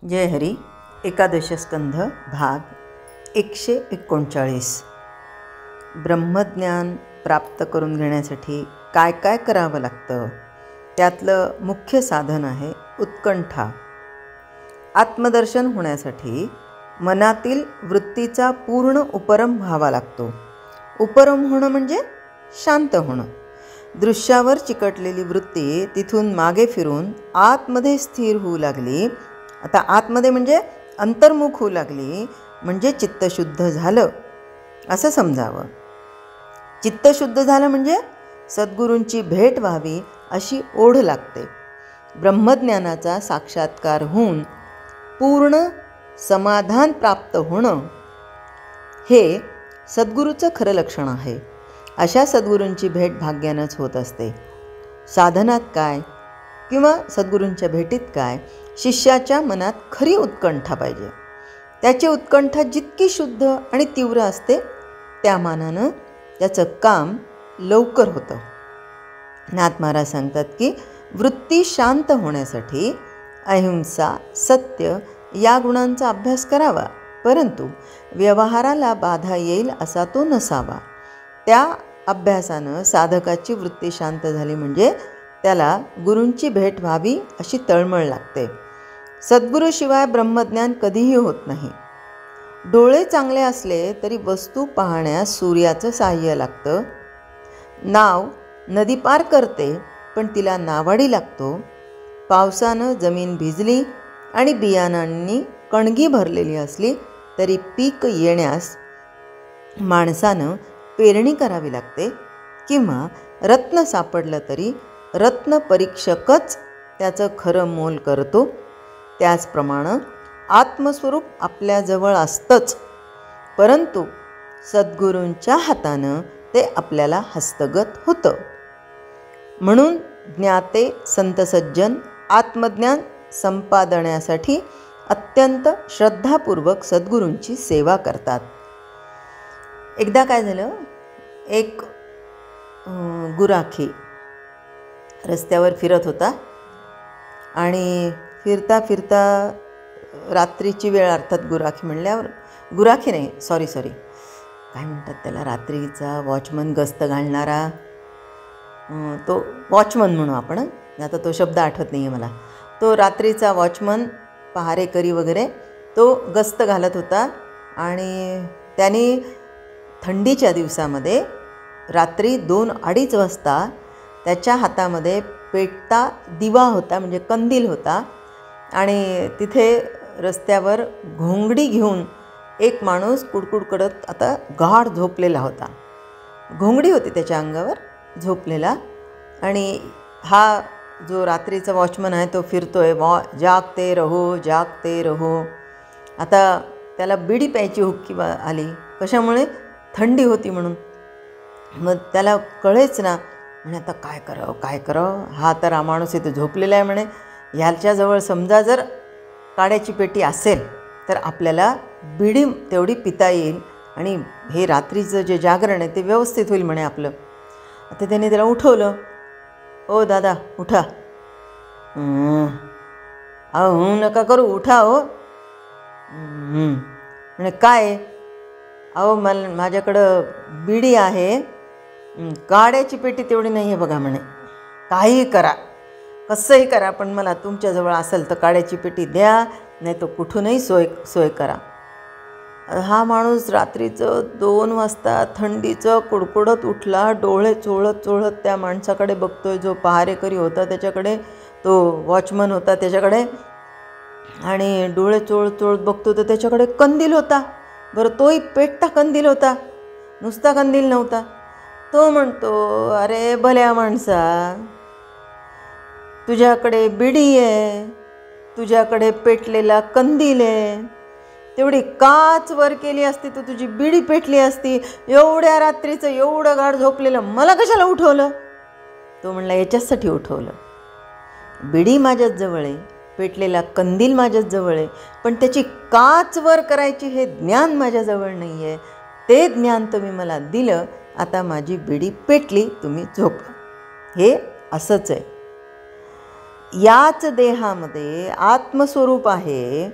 जय हरी. एकादश स्कंध भाग 139. ब्रह्मज्ञान प्राप्त करून घेण्यासाठी काय काय करावं लागतं त्यातलं मुख्य साधन आहे उत्कंठा. आत्मदर्शन होण्यासाठी मनातील वृत्तीचा पूर्ण उपरम व्हावा लागतो. उपरम होणं म्हणजे शांत होणं. दृश्यावर चिकटलेली वृत्ती तिथून मागे फिरून आतमध्ये स्थिर होऊ लागली. आता आतमध्ये म्हणजे अंतर्मुख होऊ लागली म्हणजे चित्तशुद्ध झालं असं समजावं. चित्तशुद्ध झालं म्हणजे सद्गुरूंची भेट व्हावी अशी ओढ लागते. ब्रह्मज्ञानाचा साक्षात्कार होऊन पूर्ण समाधान प्राप्त होणं हे सद्गुरूचं खरं लक्षण आहे. अशा सद्गुरूंची भेट भाग्यानंच होत असते. साधनात काय किंवा सद्गुरूंच्या भेटीत काय, शिष्याच्या मनात खरी उत्कंठा पाहिजे. त्याची उत्कंठा जितकी शुद्ध आणि तीव्र असते त्या मानानं त्याचं काम लवकर होतं. नाथ महाराज सांगतात की वृत्ती शांत होण्यासाठी अहिंसा, सत्य या गुणांचा अभ्यास करावा, परंतु व्यवहाराला बाधा येईल असा तो नसावा. त्या अभ्यासानं साधकाची वृत्ती शांत झाली म्हणजे त्याला गुरूंची भेट व्हावी अशी तळमळ लागते. सद्गुरूशिवाय ब्रह्मज्ञान कधीही होत नाही. डोळे चांगले असले तरी वस्तू पाहण्यास सूर्याचं साह्य लागतं. नाव नदी पार करते पण तिला नावाडी लागतो. पावसानं जमीन भिजली आणि बियाणांनी कणगी भरलेली असली तरी पीक येण्यास माणसानं पेरणी करावी लागते. किंवा रत्न सापडलं तरी रत्न परीक्षकच त्याचं खरं मोल करतो. त्याचप्रमाणे आत्मस्वरूप आपल्याजवळ असतंच, परंतु सद्गुरूंच्या हातानं ते आपल्याला हस्तगत होतं. म्हणून ज्ञाते संत सज्जन आत्मज्ञान संपादण्यासाठी अत्यंत श्रद्धापूर्वक सद्गुरूंची सेवा करतात. एकदा काय झालं, एक गुराखी रस्त्यावर फिरत होता आणि फिरता फिरता रात्रीची वेळ, अर्थात गुराखी म्हणल्यावर गुराखी नाही, सॉरी काय म्हणतात त्याला, रात्रीचा वॉचमन, गस्त घालणारा, तो वॉचमन म्हणू आपण. आता तो शब्द आठवत नाही आहे मला. तो रात्रीचा वॉचमन, पहारेकरी वगैरे, तो गस्त घालत होता आणि त्याने थंडीच्या दिवसामध्ये रात्री 2-2:30 वाजता त्याच्या हातामध्ये पेटता दिवा होता, म्हणजे कंदील होता, आणि तिथे रस्त्यावर घोंगडी घेऊन एक माणूस कुडकुड करत आता गाढ झोपलेला होता. घोंगडी होती त्याच्या अंगावर झोपलेला, आणि हा जो रात्रीचा वॉचमन आहे तो फिरतोय, जागते रहो. आता त्याला बिडी प्यायची हुक्की आली. कशामुळे? थंडी होती म्हणून. मग त्याला कळेच ना, म्हणे आता काय करावं. हा तर हा माणूस इथे झोपलेला आहे म्हणे, ह्याच्याजवळ समजा जर काड्याची पेटी असेल तर आपल्याला बिडी तेवढी पिता येईल आणि हे रात्रीचं जे जागरण आहे ते व्यवस्थित होईल म्हणे आपलं. आता त्याने त्याला उठवलं. ओ दादा उठा. अहो नका करू, उठा हो. म्हणे काय? अहो माझ्याकडं बिडी आहे, काड्याची पेटी तेवढी नाही आहे बघा म्हणे. काहीही करा, कसंही करा, पण मला तुमच्याजवळ असेल तर काड्याची पेटी द्या, नाही तर कुठूनही सोय करा. हा माणूस रात्रीचं 2 वाजता थंडीचं कुडकुडत उठला. डोळे चोळत त्या माणसाकडे बघतोय, जो पहारेकरी होता त्याच्याकडे, तो वॉचमन होता त्याच्याकडे, आणि डोळे चोळत बघतो तर त्याच्याकडे कंदील होता. बरं, तोही पेटता कंदील होता, नुसता कंदील नव्हता. तो म्हणतो, अरे भल्या माणसा, तुझ्याकडे बिडी आहे, तुझ्याकडे पेटलेला कंदील आहे, तेवढी काच वर केली असती तर तुझी बिडी पेटली असती. एवढ्या रात्रीचं एवढं गाढ झोपलेलं मला कशाला उठवलं? तो म्हणला, याच्यासाठी उठवलं. बिडी माझ्याच जवळ आहे, पेटलेला कंदील माझ्याच जवळ आहे, पण त्याची काच वर करायची हे ज्ञान माझ्याजवळ नाही आहे. ते ज्ञान तुम्ही मला दिलं, आता माझी बिडी पेटली, तुम्ही झोपा. हे असंच आहे. याच देहामध्ये आत्मस्वरूप आहे,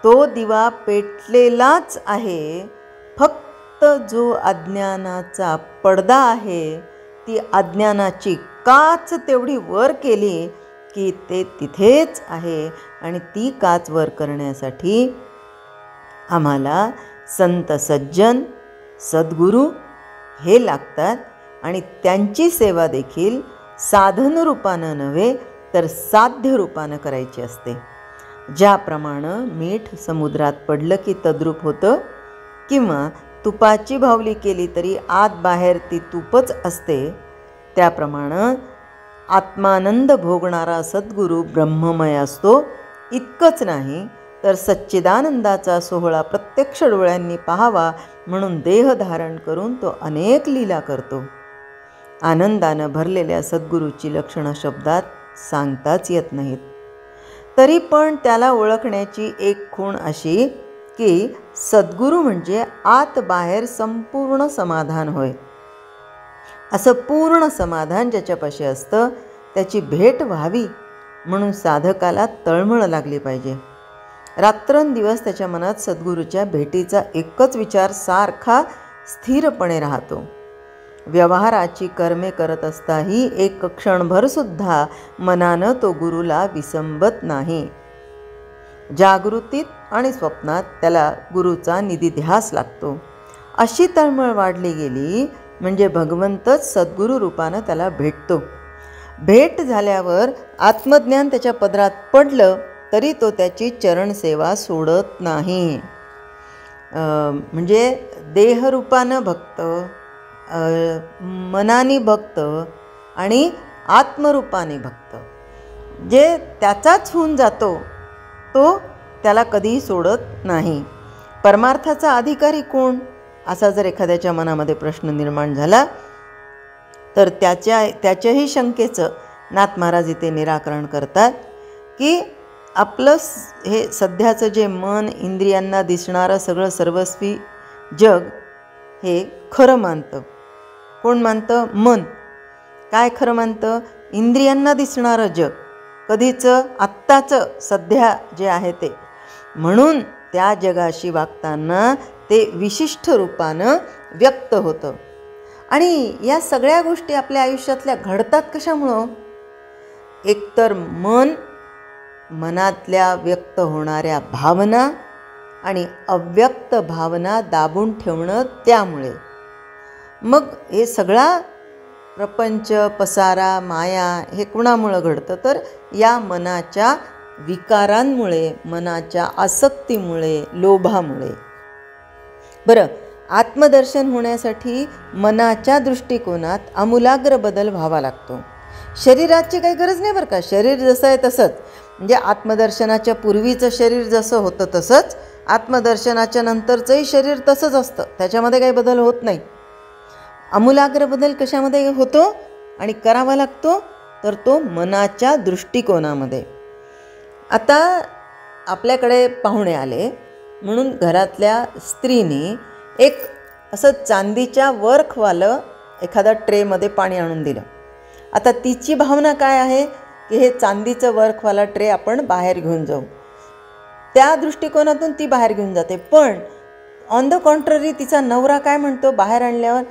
तो दिवा पेटलेलाच आहे. फक्त जो अज्ञानाचा पडदा आहे, ती अज्ञानाची काच तेवढी वर केली की ते तिथेच आहे. आणि ती काच वर करण्यासाठी आम्हाला संत सज्जन सद्गुरू हे लागतात. आणि त्यांची सेवा देखील साधन रूपानं नव्हे तर साध्य रूपानं करायची असते. ज्याप्रमाणे मीठ समुद्रात पडलं की तद्रूप होतं, किंवा तुपाची बाहुली केली तरी आत बाहेर ती तूपच असते, त्याप्रमाणे आत्मानंद भोगणारा सद्गुरू ब्रह्ममय असतो. इतकंच नाही तर सच्चिदानंदाचा सोहळा प्रत्यक्ष डोळ्यांनी पाहावा म्हणून देह धारण करून तो अनेक लीला करतो. आनंदानं भरलेल्या सद्गुरूची लक्षणं शब्दात सांगताच येत नाहीत. तरी पण त्याला ओळखण्याची एक खूण अशी की सद्गुरू म्हणजे आत बाहेर संपूर्ण समाधान होय. असं पूर्ण समाधान ज्याच्यापाशी असतं त्याची भेट व्हावी म्हणून साधकाला तळमळ लागली पाहिजे. रात्रंदिवस त्याच्या मनात सद्गुरूच्या भेटीचा एकच विचार सारखा स्थिरपणे राहतो. व्यवहाराची कर्मे करत असताही एक क्षणभरसुद्धा मनानं तो गुरुला विसंबत नाही. जागृतीत आणि स्वप्नात त्याला गुरुचा निधिध्यास लागतो. अशी तळमळ वाढली गेली म्हणजे भगवंतच सद्गुरू रूपानं त्याला भेटतो. भेट झाल्यावर आत्मज्ञान त्याच्या पदरात पडलं तरी तो त्याची चरणसेवा सोडत नाही. म्हणजे देहरूपानं भक्त, मनानी भक्त आणि आत्मरूपाने भक्त जे त्याचाच होऊन जातो तो त्याला कधीही सोडत नाही. परमार्थाचा अधिकारी कोण असा जर एखाद्याच्या मनामध्ये प्रश्न निर्माण झाला तर त्याच्याही शंकेचं नाथ महाराज इथे निराकरण करतात की आपलं हे सध्याचं जे मन, इंद्रियांना दिसणारं सगळं सर्वस्वी जग हे खरं मानतं. कोण मानतं? मन. काय खरं मानतं? इंद्रियांना दिसणारं जग, कधीचं? आत्ताचं, सध्या जे आहे ते. म्हणून त्या जगाशी वागताना ते विशिष्ट रूपानं व्यक्त होतं. आणि या सगळ्या गोष्टी आपल्या आयुष्यातल्या घडतात कशामुळं? एकतर मनातल्या व्यक्त होणाऱ्या भावना आणि अव्यक्त भावना दाबून ठेवणं त्यामुळे. मग हे सगळा प्रपंच, पसारा, माया हे कुणामुळं घडतं? तर या मनाच्या विकारांमुळे, मनाच्या आसक्तीमुळे, लोभामुळे. बरं, आत्मदर्शन होण्यासाठी मनाच्या दृष्टिकोनात आमूलाग्र बदल व्हावा लागतो. शरीराची काही गरज नाही बरं का. शरीर जसं आहे तसंच, म्हणजे आत्मदर्शनाच्या पूर्वीचं शरीर जसं होतं तसंच आत्मदर्शनाच्या नंतरचंही शरीर तसंच असतं. त्याच्यामध्ये काही बदल होत नाही. आमूलाग्र बदल कशामध्ये होतो आणि करावा लागतो? तर तो मनाच्या दृष्टिकोनामध्ये. आता आपल्याकडे पाहुणे आले म्हणून घरातल्या स्त्रीने एक असं चांदीच्या वर्खवालं एखादा ट्रेमध्ये पाणी आणून दिलं. आता तिची भावना काय आहे की हे चांदीचं वर्खवाला ट्रे आपण बाहेर घेऊन जाऊ. त्या दृष्टिकोनातून ती बाहेर घेऊन जाते. पण ऑन द कॉन्ट्ररी तिचा नवरा काय म्हणतो बाहेर आणल्यावर?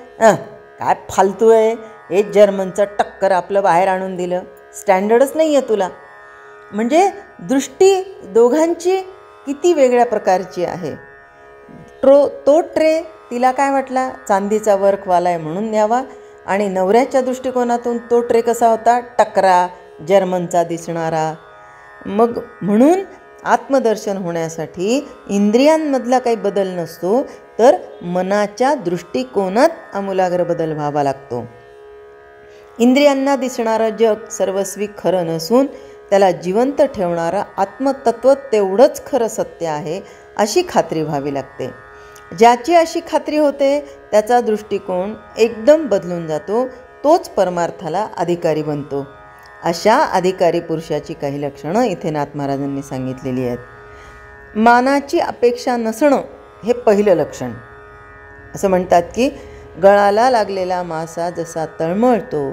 काय फालतू आहे, हे जर्मनचं टक्कर आपलं बाहेर आणून दिलं, स्टँडर्डच नाही आहे तुला. म्हणजे दृष्टी दोघांची किती वेगळ्या प्रकारची आहे. तो ट्रे तिला काय वाटला? चांदीचा वर्खवाला आहे म्हणून न्यावा. आणि नवऱ्याच्या दृष्टिकोनातून तो ट्रे कसा होता? टकरा, जर्मनचा दिसणारा. मग म्हणून आत्मदर्शन होण्यासाठी इंद्रियांमधला काही बदल नसतो, तर मनाच्या दृष्टिकोनात आमूलाग्र बदल व्हावा लागतो. इंद्रियांना दिसणारं जग सर्वस्वी खरं नसून त्याला जिवंत ठेवणारं आत्मतत्व तेवढंच खरं सत्य आहे अशी खात्री व्हावी लागते. ज्याची अशी खात्री होते त्याचा दृष्टिकोन एकदम बदलून जातो. तोच परमार्थाला अधिकारी बनतो. अशा अधिकारी पुरुषाची काही लक्षणं इथे नाथ महाराजांनी सांगितलेली आहेत. मानाची अपेक्षा नसणं हे पहिलं लक्षण. असं म्हणतात की गळाला लागलेला मासा जसा तळमळतो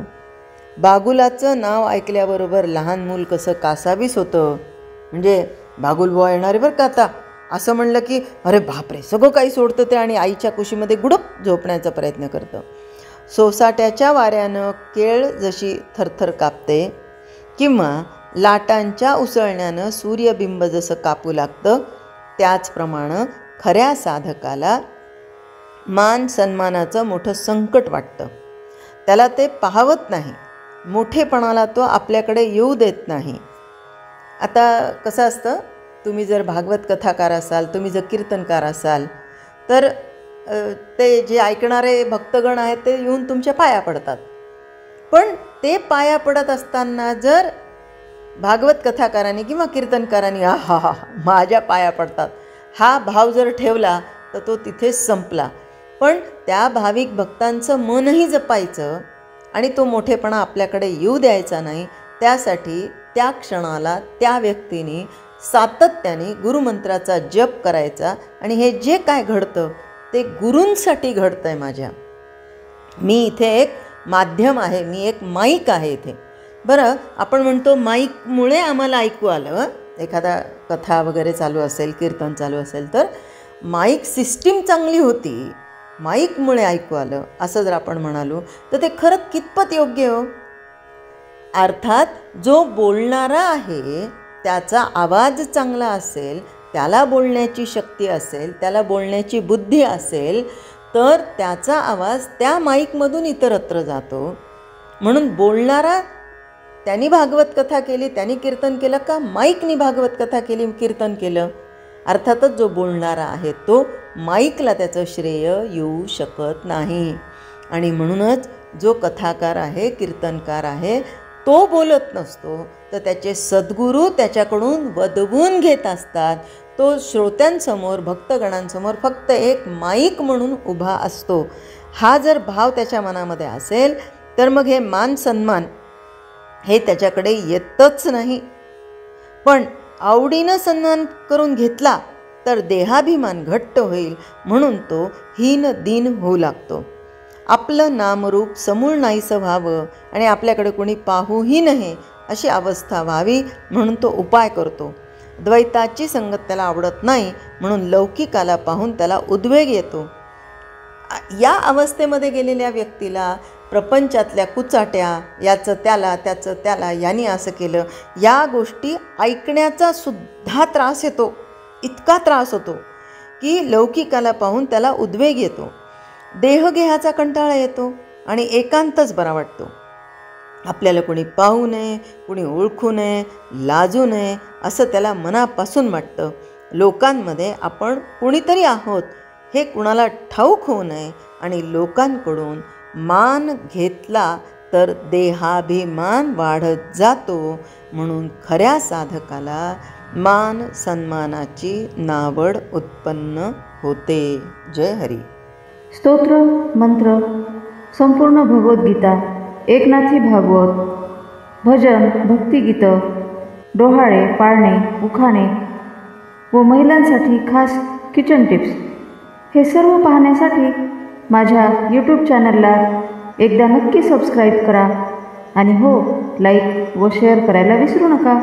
बागुलाचं नाव ऐकल्याबरोबर लहान मूल कसं कासावीस होतं, म्हणजे बागुल बुवा येणारे बरं का आता, असं म्हणलं की अरे बापरे, सगळं काही सोडतं ते आणि आईच्या कुशीमध्ये गुडप झोपण्याचा प्रयत्न करतं. सोसाट्याच्या वाऱ्यानं केळ जशी थरथर कापते किंवा लाटांच्या उसळण्यानं सूर्यबिंब जसं कापू लागतं, त्याचप्रमाणे खऱ्या साधकाला मान सन्मानाचं मोठं संकट वाटतं. त्याला ते पाहवत नाही, मोठेपणाला तो आपल्याकडे येऊ देत नाही. आता कसं असतं, तुम्ही जर भागवत कथाकार असाल, तुम्ही जर कीर्तनकार असाल, तर ते जे ऐकणारे भक्तगण आहेत ते येऊन तुमच्या पाया पडतात. पण ते पाया पडत असताना जर भागवत कथाकारांनी किंवा कीर्तनकारांनी हा हा माझ्या पाया पडतात हा भाव जर ठेवला तर तो तिथेच संपला. पण त्या भाविक भक्तांचं मनही जपायचं आणि तो मोठेपणा आपल्याकडे येऊ द्यायचा नाही. त्यासाठी त्या क्षणाला त्या व्यक्तीने सातत्याने गुरुमंत्राचा जप करायचा आणि हे जे काय घडतं ते गुरूंसाठी घडतं आहे. माझ्या मी इथे एक माध्यम आहे, मी एक माईक आहे इथे. बरं, आपण म्हणतो माईकमुळे आम्हाला ऐकू आलं. एखादा कथा वगैरे चालू असेल, कीर्तन चालू असेल तर माईक सिस्टीम चांगली होती, माईकमुळे ऐकू आलं असं जर आपण म्हणालो तर ते खरंच कितपत योग्य हो. अर्थात जो बोलणारा आहे त्याचा आवाज चांगला असेल, त्याला बोलण्याची शक्ती असेल, त्याला बोलण्याची बुद्धी असेल तर त्याचा आवाज त्या माईकमधून इतरत्र जातो. म्हणून बोलणारा त्यांनी भागवत कथा केली, त्यांनी कीर्तन केलं का माईकनी भागवत कथा केली, कीर्तन केलं. अर्थातच जो बोलणारा आहे तो माईकला त्याचं श्रेय येऊ शकत नाही. आणि म्हणूनच जो कथाकार आहे, कीर्तनकार आहे, तो बोलत नसतो तर त्याचे सद्गुरू त्याच्याकडून वदवून घेत असतात. तो श्रोत्यांसमोर, भक्तगणांसमोर फक्त एक माईक म्हणून उभा असतो. हा जर भाव त्याच्या मनामध्ये असेल तर मग हे मान सन्मान हे त्याच्याकडे येतच नाही. पण आवडीनं सन्मान करून घेतला तर देहाभिमान घट्ट होईल, म्हणून तो हीन दीन होऊ लागतो. आपलं नामरूप समूळ नाहीसं व्हावं आणि आपल्याकडे कोणी पाहूही नये अशी अवस्था व्हावी म्हणून तो उपाय करतो. द्वैताची संगत त्याला आवडत नाही म्हणून लौकिकाला पाहून त्याला उद्वेग येतो. या अवस्थेमध्ये गेलेल्या व्यक्तीला प्रपंचातल्या कुचाट्या, याचं त्याला, त्याचं त्याला, यांनी असं केलं, या गोष्टी ऐकण्याचा सुद्धा त्रास येतो. इतका त्रास होतो की लौकिकाला पाहून त्याला उद्वेग येतो, देहगेहाचा कंटाळा येतो आणि एकांतच बरा वाटतो. आपल्याला कोणी पाहू नये, कोणी ओळखू नये, लाजू नये असं त्याला मनापासून वाटतं. लोकांमध्ये आपण कोणीतरी आहोत हे कुणाला ठाऊक होऊ नये आणि लोकांकडून मान घेतला तर देहाभिमान वाढत जातो. म्हणून खऱ्या साधकाला मान सन्मानाची नावड उत्पन्न होते. जय हरी. स्तोत्र मंत्र संपूर्ण भगवद्गीता, एकनाथी भागवत, भजन, भक्तिगीतं, डोहाळे, पाळणे, उखाणे व महिलांसाठी खास किचन टिप्स हे सर्व पाहण्यासाठी माझ्या यूट्यूब चॅनलला एकदा नक्की सबस्क्राईब करा आणि हो, लाईक व शेअर करायला विसरू नका.